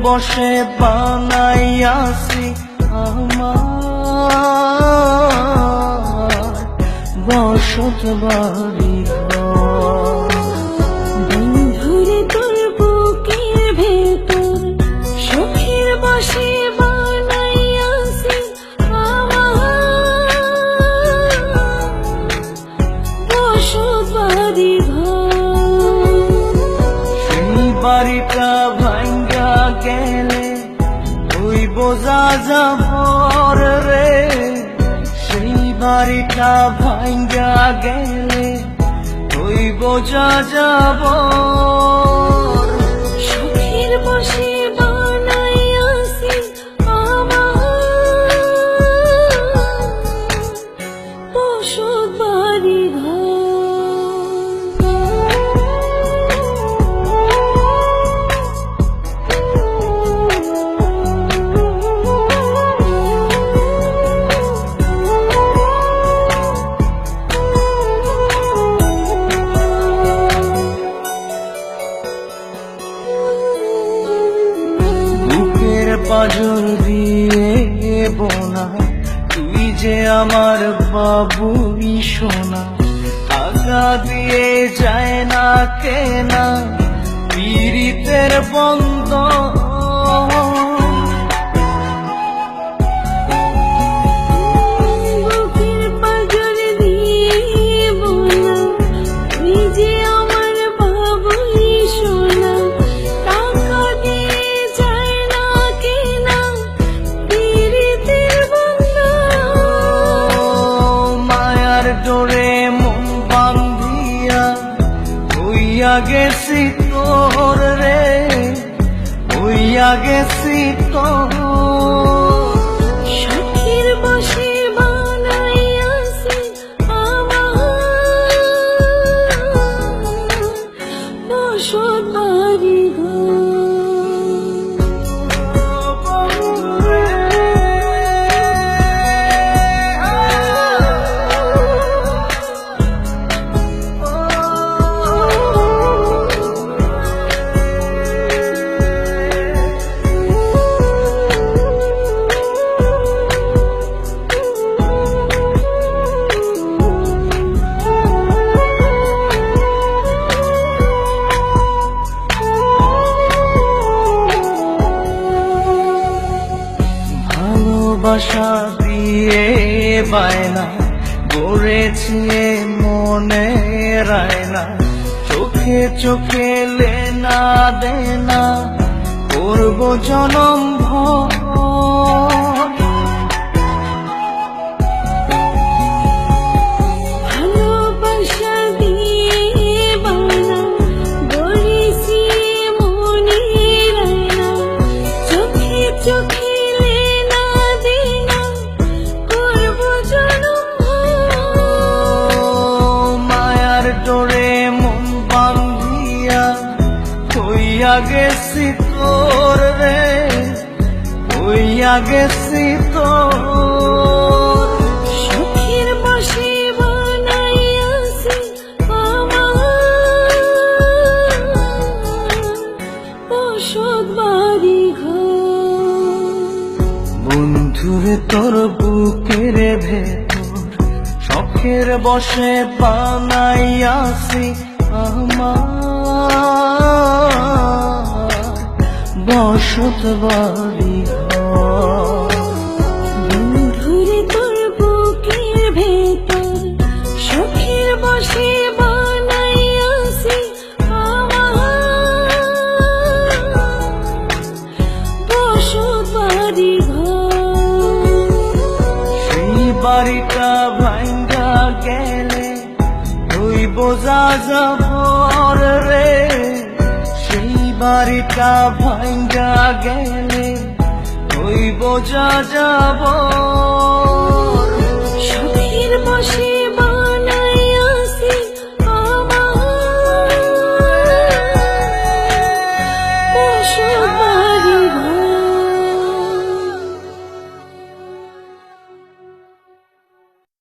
বসে বানাইয়াছি আমার বসত বাড়ি ঘর। বন্ধুরে তোর বুকের ভেতর শখের বসে বানাইয়াছি আমার বসত বাড়ি ঘর। সেই বাড়িটা ভাঙ্গা গেলে ওই বোঝা যাবর রে, সেই বাড়িটা ভাঙ্গা গেলে ওই বোঝা যাবর। শখের বসে বানাইয়াছি আমার বসত বাড়ি ঘর। পাজর দিয়ে বোনা তুই যে আমার বাবুই সোনা, টাকা দিয়ে যায় না কেনা পীড়িতের বন্ধন। বুকের পাঁজর দিয়ে বোনা তুই যে আমার বাবুই সোনা, টাকা দিয়ে যায় না কেনা পীড়িতের বন্ধন। মায়ার ডোরে মন বান্ধিয়া হইয়া গেছি তোর রে, হইয়া গেছি তোর। শখের বসে বানাইয়াছি আমার বসত বাড়ি ঘর। ভালোবাসা দিয়ে বায়না গড়েছে মনে রায়না, চোখে চোখে লেনা দেনা করব জনম ভর। ভালোবাসা দিয়ে বানা গড়েছি মনে রায়না, চোখে চোখে লেনা দেনা করব জনম ভর। মায়ার ডোরে মন বান্ধিয়া হইয়া গেছি তোর রে, হইয়া গেছি তোর। শখের বসে বানাইয়াছি আমার বসত বাড়ি ঘর। বন্ধুরে তোর বুকের ভেতর শখের বসে বানাইয়াছি আমার বসত বাড়ি ঘর। বন্ধুরে তোর বুকের ভেতর শখের বসে বানাইয়াছি আমার বসত বাড়ি ঘর। সেই বাড়িটা ভাঙ্গা গেলে ওই বোঝা যাবর রে, সেই বাড়িটা ভাঙ্গা গেলে ওই বোঝা যাবর।